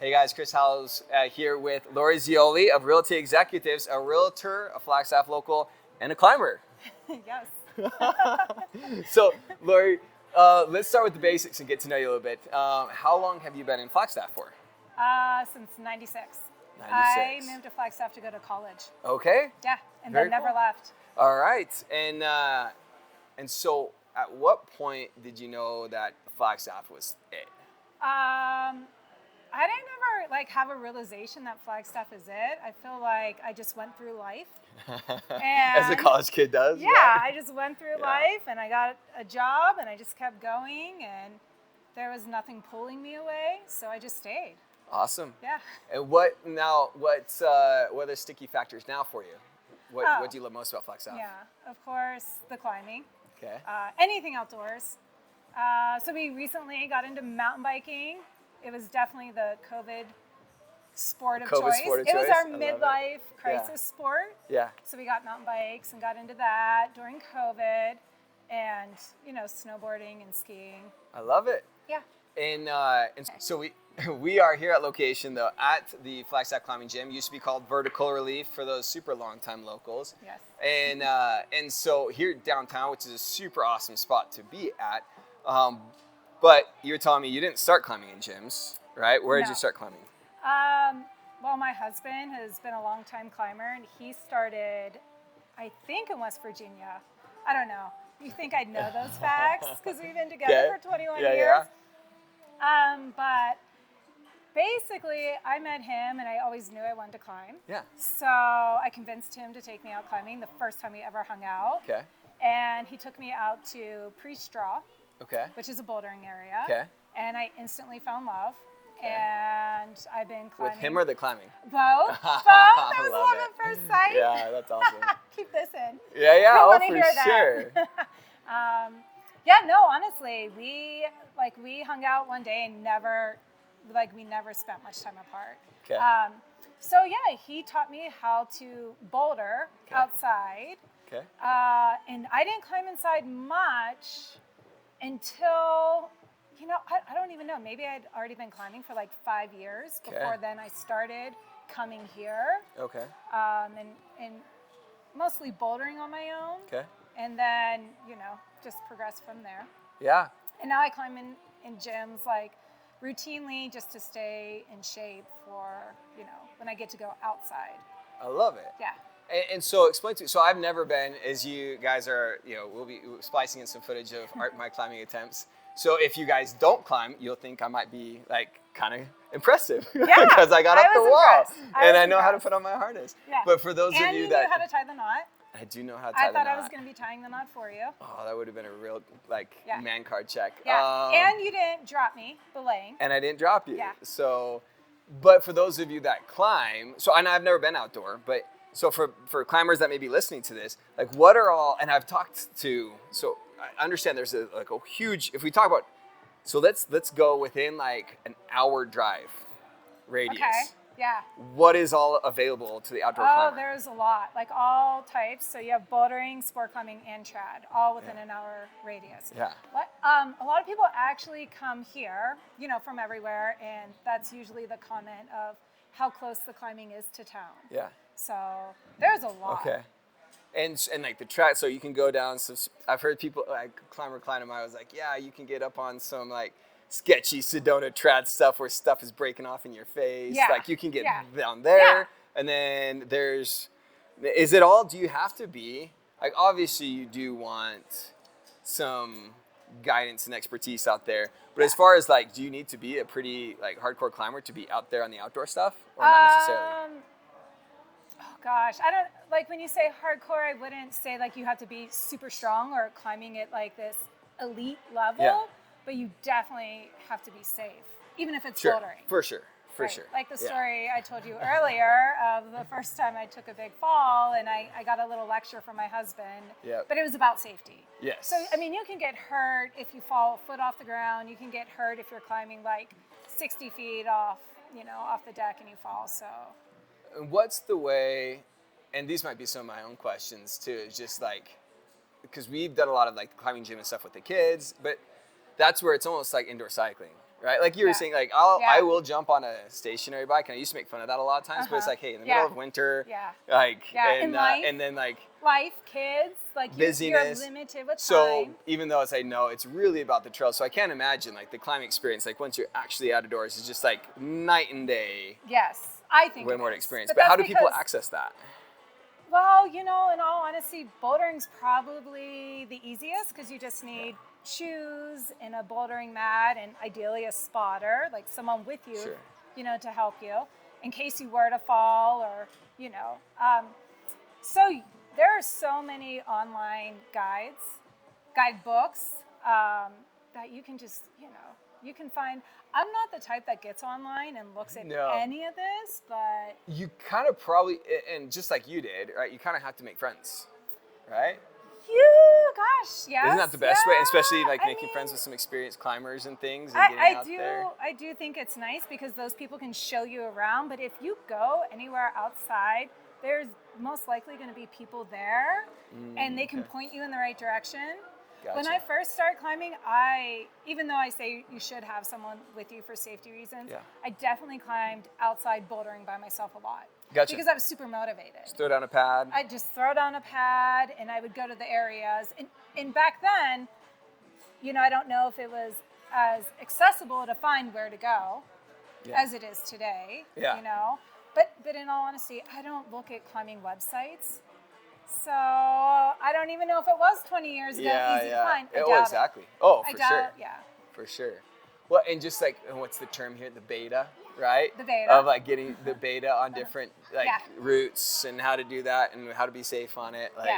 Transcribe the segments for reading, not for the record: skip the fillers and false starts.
Hey guys, Chris Hallows here with Lori Zeoli of Realty Executives, a realtor, a Flagstaff local, and a climber. Yes. So, Lori, let's start with the basics and get to know you a little bit. How long have you been in Flagstaff for? Since 96. 96. I moved to Flagstaff to go to college. Okay. Yeah, and Very then never cool. left. All right. And so, at what point did you know that Flagstaff was it? I didn't ever have a realization that Flagstaff is it. I feel like I just went through life. As a college kid does. Yeah, right? I just went through life and I got a job and I just kept going and there was nothing pulling me away, so I just stayed. Awesome. Yeah. And what are the sticky factors now for you? What do you love most about Flagstaff? Yeah, of course, the climbing. Okay. Anything outdoors. So we recently got into mountain biking. It was definitely the COVID sport of choice. It was our midlife crisis sport. Yeah. So we got mountain bikes and got into that during COVID and, snowboarding and skiing. I love it. Yeah. And so we are here at location though at the Flagstaff Climbing Gym. Used to be called Vertical Relief for those super long time locals. Yes. And so here downtown, which is a super awesome spot to be at. But you were telling me you didn't start climbing in gyms, right? Where did you start climbing? Well, my husband has been a long-time climber, and he started, I think, in West Virginia. I don't know. You think I'd know those facts because we've been together for 21 years. But basically, I met him, and I always knew I wanted to climb. Yeah. So I convinced him to take me out climbing the first time we ever hung out. Okay. And he took me out to Pre-Straw. Okay. Which is a bouldering area. Okay. And I instantly found love. Okay. And I've been climbing. With him or the climbing? Both. That was love at first sight. Yeah, that's awesome. Keep this in. Yeah. We Oh, want to for hear sure. that. Yeah, no, honestly, we hung out one day and we never spent much time apart. Okay. So yeah, he taught me how to boulder outside. Okay. And I didn't climb inside much until, I don't even know. Maybe I'd already been climbing for 5 years. Before then I started coming here. Okay. And mostly bouldering on my own. Okay. And then, just progressed from there. Yeah. And now I climb in gyms routinely just to stay in shape for, when I get to go outside. I love it. Yeah. And so explain to me, so I've never been, as you guys are, we'll be splicing in some footage of my climbing attempts. So if you guys don't climb, you'll think I might be kind of impressive. Yeah. Because I got up the wall and I know how to impressed. put on my harness. Yeah. But for those of and you you that... knew how to tie the knot. I do know how to tie the knot. I thought I was going to be tying the knot for you. Oh, that would have been a real, man card check. Yeah. And you didn't drop me belaying. And I didn't drop you. Yeah. So, but for those of you that climb, and I've never been outdoor, but so for climbers that may be listening to this, what are all, and I've talked to, so I understand there's a huge, if we talk about, so let's go within an hour drive radius. Okay, yeah. What is all available to the outdoor climber? Oh, there's a lot, all types. So you have bouldering, sport climbing, and trad, all within an hour radius. Yeah. A lot of people actually come here, from everywhere, and that's usually the comment of how close the climbing is to town. Yeah. So there's a lot. Okay. And the track, so you can go down some, I've heard people, climber climbing, I was yeah, you can get up on some sketchy Sedona trad stuff where stuff is breaking off in your face. Yeah. You can get down there. Yeah. And then is it all, do you have to be, obviously you do want some guidance and expertise out there. But as far as do you need to be a pretty hardcore climber to be out there on the outdoor stuff? Or not necessarily? Oh gosh, I don't, when you say hardcore, I wouldn't say you have to be super strong or climbing at this elite level. Yeah. But you definitely have to be safe, even if it's Sure. bouldering. For sure. For right. sure. Like the story I told you earlier of the first time I took a big fall and I got a little lecture from my husband. Yep. But it was about safety. Yes. So, you can get hurt if you fall a foot off the ground. You can get hurt if you're climbing 60 feet off the deck and you fall. So. And what's the way, and these might be some of my own questions too, is just because we've done a lot of climbing gym and stuff with the kids, but that's where it's almost like indoor cycling. right? Like you were Yeah. saying, like Yeah. I will jump on a stationary bike, and I used to make fun of that a lot of times. But it's like, hey, in the middle of winter, like, in life, and then like life, kids, like you're busyness. limited with So time. even though it's like no, it's really about the trail. So I can't imagine like the climbing experience. Like once you're actually out of doors, it's just like night and day. Yes, I think Way it more is. experience. But how do people because- access that? Well, in all honesty, bouldering's probably the easiest because you just need shoes and a bouldering mat and ideally a spotter, like someone with you, Sure. to help you in case you were to fall or, So there are so many online guidebooks that you can just, you can find. I'm not the type that gets online and looks at any of this, but you kind of probably, and just like you did, right? You kind of have to make friends, right? Gosh, yes. Isn't that the best way? Especially like making friends with some experienced climbers and things. And I do think it's nice because those people can show you around. But if you go anywhere outside, there's most likely going to be people there, and they can point you in the right direction. Gotcha. When I first started climbing, even though I say you should have someone with you for safety reasons, I definitely climbed outside bouldering by myself a lot. Gotcha. Because I was super motivated. Just throw down a pad. I'd just throw down a pad and I would go to the areas. And back then, I don't know if it was as accessible to find where to go as it is today. But in all honesty, I don't look at climbing websites. So I don't even know if it was 20 years ago easy to find. Exactly. Oh, for sure. Yeah. For sure. Well, and just like, what's the term here? The beta, right? The beta. Of like getting the beta on different routes and how to do that and how to be safe on it. Like,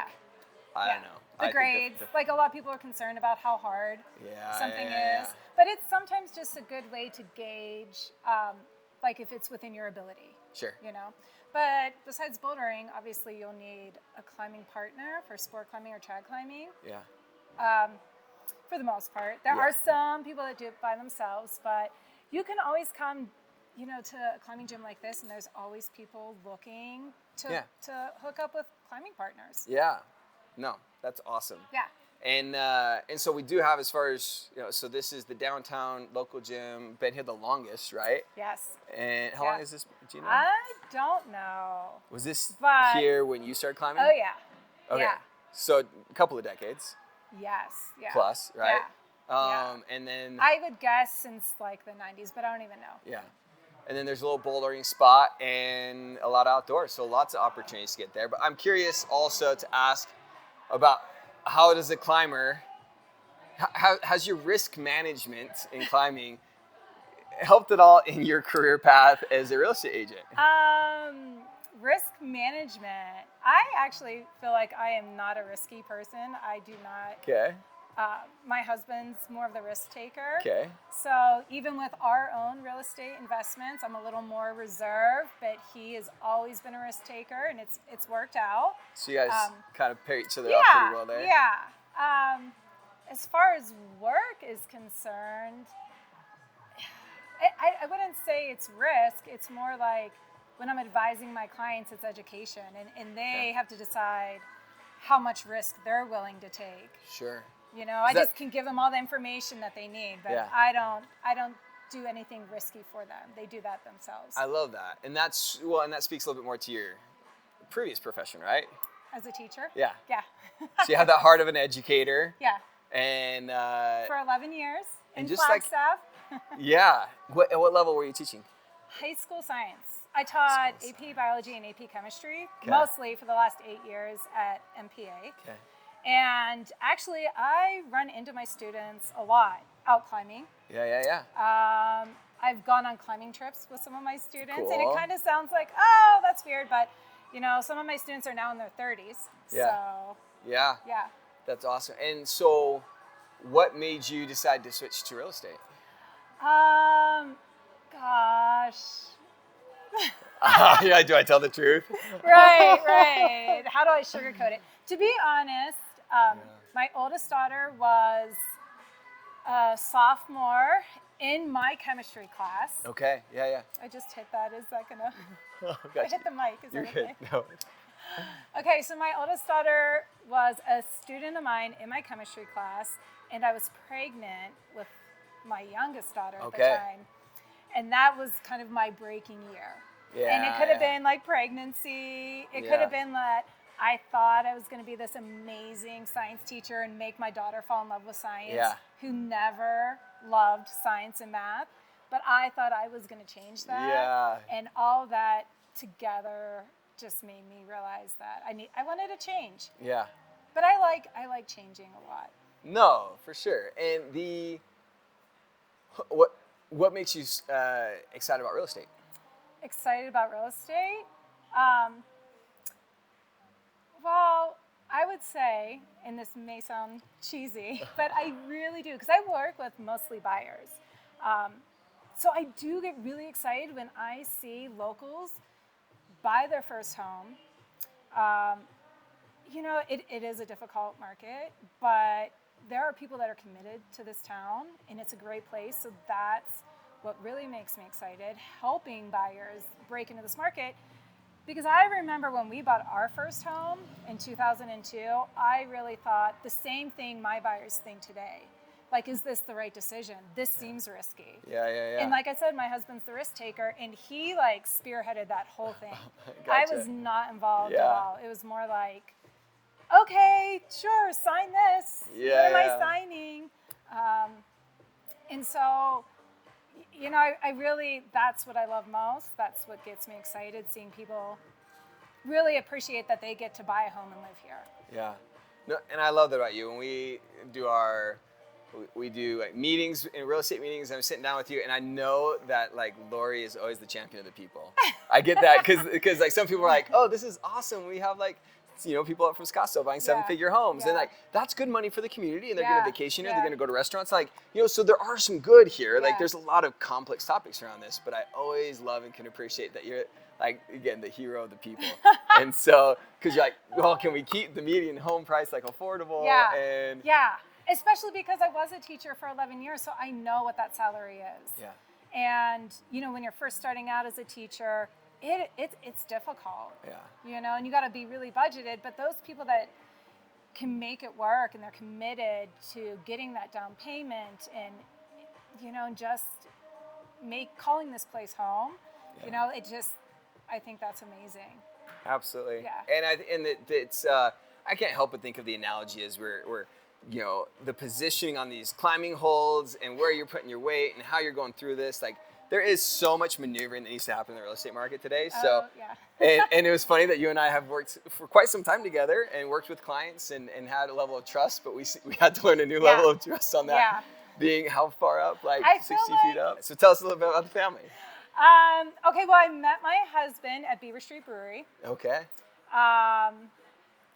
I don't know. The grades. Like a lot of people are concerned about how hard something is. Yeah. But it's sometimes just a good way to gauge, like if it's within your ability. Sure. But besides bouldering, obviously you'll need a climbing partner for sport climbing or trad climbing. Yeah. For the most part. There are some people that do it by themselves, but you can always come, to a climbing gym like this, and there's always people looking to hook up with climbing partners. Yeah. No, that's awesome. Yeah. And so we do have, as far as, so this is the downtown local gym, been here the longest, right? Yes. And how long is this, do you know? I don't know. Was this here when you started climbing? Oh, yeah. Okay. Yeah. So a couple of decades. Yes. Yeah. Plus, right? Yeah. And then I would guess since like the 90s, but I don't even know. Yeah. And then there's a little bouldering spot and a lot outdoors. So lots of opportunities to get there. But I'm curious also to ask about how does a climber, has your risk management in climbing helped at all in your career path as a real estate agent? Risk management. I actually feel like I am not a risky person. I do not. Okay. My husband's more of the risk taker. Okay. So even with our own real estate investments, I'm a little more reserved, but he has always been a risk taker, and it's worked out. So you guys kind of pair each other off pretty well there. Yeah. As far as work is concerned, I wouldn't say it's risk. It's more like when I'm advising my clients, it's education, and they have to decide how much risk they're willing to take. Sure. I just can give them all the information that they need, but I don't do anything risky for them. They do that themselves. I love that. And that speaks a little bit more to your previous profession, right? As a teacher? Yeah. Yeah. So you have that heart of an educator. Yeah. And for 11 years in just Flagstaff. Yeah. At what level were you teaching? High school science. I taught AP Biology and AP Chemistry, mostly for the last 8 years at MPA. Okay. And actually, I run into my students a lot out climbing. Yeah. I've gone on climbing trips with some of my students, Cool. and it kind of sounds like, oh, that's weird, but some of my students are now in their 30s. Yeah. So, yeah. That's awesome. And so, what made you decide to switch to real estate? Gosh. Yeah, do I tell the truth? Right. How do I sugarcoat it? To be honest, my oldest daughter was a sophomore in my chemistry class. Okay, yeah. I just hit that. Is that gonna? Gotcha. I hit the mic. Is You're that good. okay? No. Okay, so my oldest daughter was a student of mine in my chemistry class, and I was pregnant with my youngest daughter at the Okay. time. And that was kind of my breaking year. Yeah. And it could have been like pregnancy. It could have been that I thought I was going to be this amazing science teacher and make my daughter fall in love with science, who never loved science and math. But I thought I was going to change that. Yeah. And all that together just made me realize that I wanted to change. Yeah. But I like changing a lot. No, for sure. And what makes you excited about real estate? Excited about real estate? Well, I would say, and this may sound cheesy, but I really do, because I work with mostly buyers. So I do get really excited when I see locals buy their first home. It is a difficult market, but there are people that are committed to this town, and it's a great place. So that's what really makes me excited, helping buyers break into this market. Because I remember when we bought our first home in 2002, I really thought the same thing my buyers think today. Like, is this the right decision? This seems risky. Yeah. And like I said, my husband's the risk taker, and he like spearheaded that whole thing. Gotcha. I was not involved at all. It was more like, okay, sure, sign this. What am I signing? And so, I really, that's what I love most. That's what gets me excited, seeing people really appreciate that they get to buy a home and live here. Yeah. No, and I love that about you. When we do like meetings, in real estate meetings, I'm sitting down with you, and I know that like Lori is always the champion of the people. I get that because like some people are like, oh, this is awesome. We have like, people up from Scottsdale buying 7-figure homes, and like that's good money for the community, and they're going to vacation here, they're going to go to restaurants, like so there are some good here. Like there's a lot of complex topics around this, but I always love and can appreciate that you're like, again, the hero of the people. And so because you're like, well, can we keep the median home price like affordable? And especially because I was a teacher for 11 years, so I know what that salary is. And when you're first starting out as a teacher, it's difficult. And you got to be really budgeted. But those people that can make it work and they're committed to getting that down payment and just calling this place home, I think that's amazing. Absolutely. It's I can't help but think of the analogy as we're the positioning on these climbing holds and where you're putting your weight and how you're going through this, like. There is so much maneuvering that needs to happen in the real estate market today. So, and it was funny that you and I have worked for quite some time together and worked with clients and had a level of trust, but we had to learn a new level of trust on that, being how far up, like 60 feet up. So tell us a little bit about the family. Okay, well, I met my husband at Beaver Street Brewery. Okay.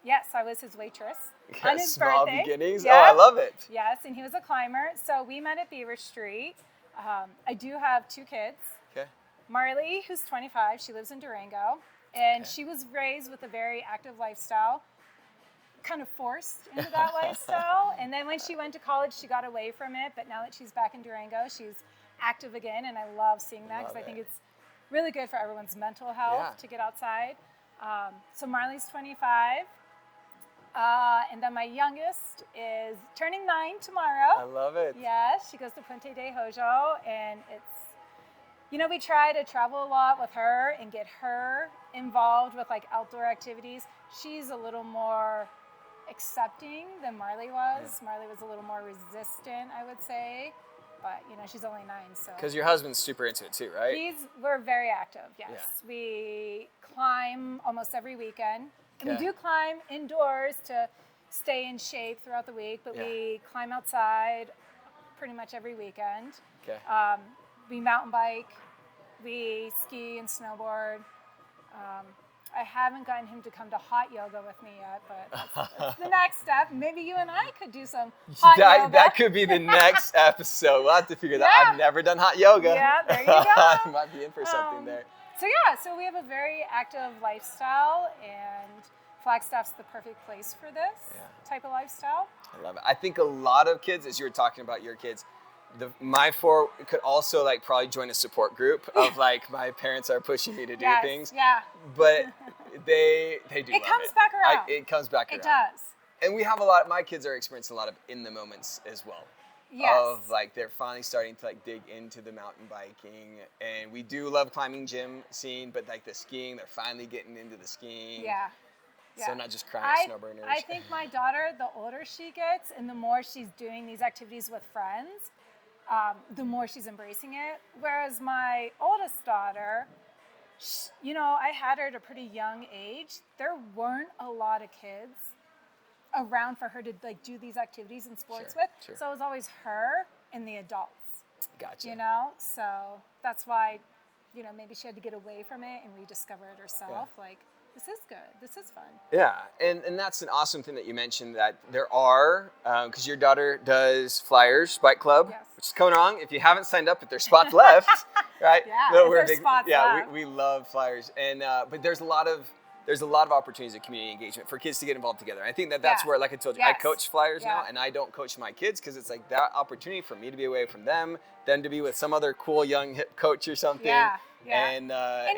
Yes, I was his waitress on his Small birthday. beginnings. Yeah. Oh, I love it. Yes, and he was a climber. So we met at Beaver Street. I do have 2 kids. Okay. Marley, who's 25, she lives in Durango, and she was raised with a very active lifestyle, kind of forced into that lifestyle. And then when she went to college, she got away from it. But now that she's back in Durango, she's active again, and I love seeing that because I think it's really good for everyone's mental health to get outside. So Marley's 25. And then my youngest is turning 9 tomorrow. I love it. Yes, she goes to Puente de Hojo, and it's, we try to travel a lot with her and get her involved with like outdoor activities. She's a little more accepting than Marley was. Marley was a little more resistant, I would say, but she's only 9, so. Because your husband's super into it too, right? We're very active. Yes, we climb almost every weekend. And we do climb indoors to stay in shape throughout the week, but we climb outside pretty much every weekend. Okay. We mountain bike, we ski and snowboard. I haven't gotten him to come to hot yoga with me yet, but that's the next step. Maybe you and I could do some hot yoga. That could be the next episode. We'll have to figure that out. I've never done hot yoga. Yeah, there you go. I might be in for something there. So we have a very active lifestyle, and Flagstaff's the perfect place for this type of lifestyle. I love it. I think a lot of kids, as you were talking about your kids, my 4 could also like probably join a support group of like my parents are pushing me to do things. Yeah. But they do. It comes back around. It comes back around. It does. And we have my kids are experiencing a lot of in the moments as well. Yes. of like they're finally starting to like dig into the mountain biking, and we do love climbing gym scene, but like the skiing, they're finally getting into the skiing. Yeah. So Yeah. not just crying snow burners. I think my daughter, the older she gets and the more she's doing these activities with friends, the more she's embracing it. Whereas my oldest daughter, you know, I had her at a pretty young age. There weren't a lot of kids around for her to like do these activities and sports with. Sure. So it was always her and the adults. Gotcha. You know, so that's why, you know, maybe she had to get away from it and rediscover it herself. Yeah. Like, this is good. This is fun. Yeah, and that's an awesome thing that you mentioned, that there are, because your daughter does Flyers Bike Club, Yes. which is coming on. If you haven't signed up, if there's spots left, right? Yeah, No, if we're there's spots left. we love Flyers, and but there's a lot of opportunities of community engagement for kids to get involved together. I think that's Yeah. where, like I told you, I Yes. coach Flyers Yeah. now, and I don't coach my kids because it's like that opportunity for me to be away from them to be with some other cool young hip coach or something, Yeah. and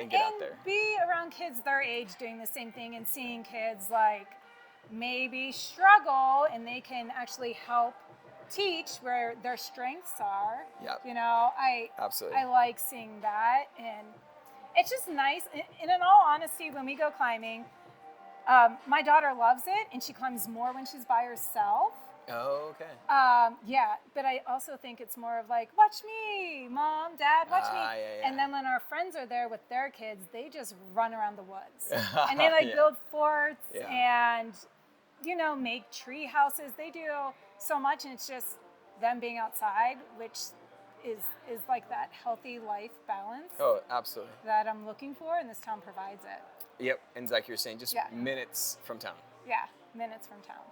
get out there. Be around kids their age doing the same thing and seeing kids like maybe struggle and they can actually help teach where their strengths are. Yep. You know, Absolutely. I like seeing that, and it's just nice. And in all honesty, when we go climbing, my daughter loves it and she climbs more when she's by herself. Oh, okay. Yeah, but I also think it's more of like, watch me, mom, dad, watch me. Yeah. And then when our friends are there with their kids, they just run around the woods. And they like Yeah. build forts Yeah. and, you know, make tree houses. They do so much, and it's just them being outside, which is like that healthy life balance Oh, absolutely. that I'm looking for, and this town provides it. Yep, and like you were saying, just Yeah. minutes from town. Yeah, minutes from town.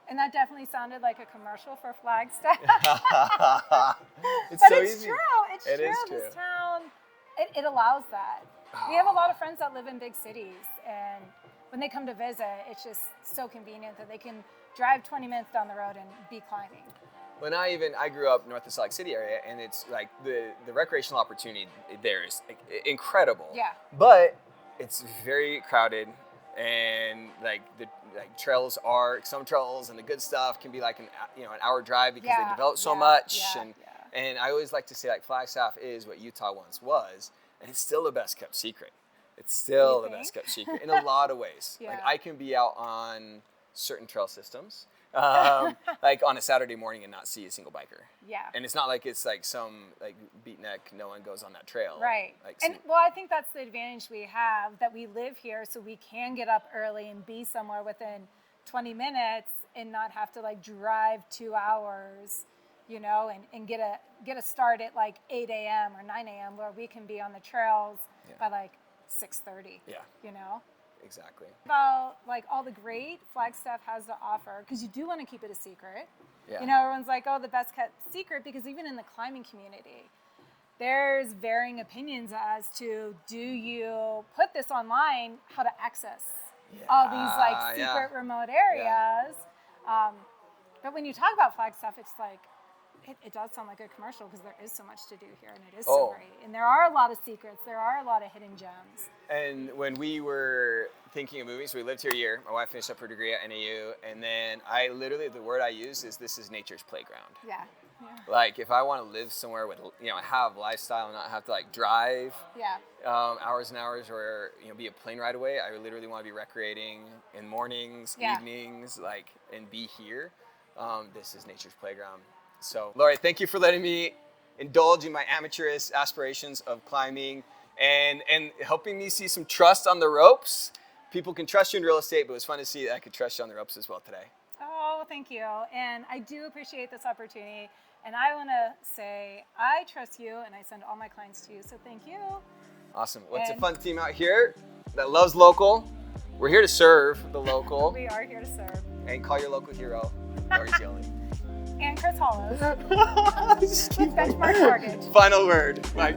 And that definitely sounded like a commercial for Flagstaff. It's But so it's easy. true. It's It true. is This true. town, it allows that. We have a lot of friends that live in big cities, and when they come to visit, it's just so convenient that they can drive 20 minutes down the road and be climbing. When I grew up north of Salt Lake City area, and it's like the recreational opportunity there is like, incredible. Yeah. But it's very crowded, and like the trails are, some trails and the good stuff can be like an hour drive because they develop so much, and I always like to say like Flagstaff is what Utah once was, and it's still the best kept secret. It's still the best kept secret in a lot of ways. Yeah. Like I can be out on certain trail systems, like on a Saturday morning and not see a single biker. Yeah. And it's not like it's like some like beatnik, no one goes on that trail. Right. Like And well, I think that's the advantage we have, that we live here, so we can get up early and be somewhere within 20 minutes and not have to like drive 2 hours, you know, and get a start at like 8 a.m. or 9 a.m. where we can be on the trails by like 6:30. Yeah. You know? Exactly. About like all the great Flagstaff has to offer, because you do want to keep it a secret. Yeah. You know, everyone's like, oh, the best kept secret, because even in the climbing community, there's varying opinions as to, do you put this online, how to access all these like secret remote areas. But when you talk about Flagstaff, it's like, it does sound like a commercial, because there is so much to do here, and it is so great. And there are a lot of secrets. There are a lot of hidden gems. And when we were thinking of moving, so we lived here a year. My wife finished up her degree at NAU, and then I literally, the word I use is, this is nature's playground. Yeah. Like if I want to live somewhere with, have lifestyle and not have to like drive hours and hours, or be a plane ride away, I literally want to be recreating in mornings, evenings, like, and be here. This is nature's playground. So, Lori, thank you for letting me indulge in my amateurish aspirations of climbing and helping me see some trust on the ropes. People can trust you in real estate, but it was fun to see that I could trust you on the ropes as well today. Oh, thank you. And I do appreciate this opportunity. And I want to say, I trust you, and I send all my clients to you. So thank you. Awesome. Well, it's a fun team out here that loves local. We're here to serve the local. We are here to serve. And call your local hero, Lori Zeoli. And Chris Hallows. Benchmark Mortgage. Final word. Bye.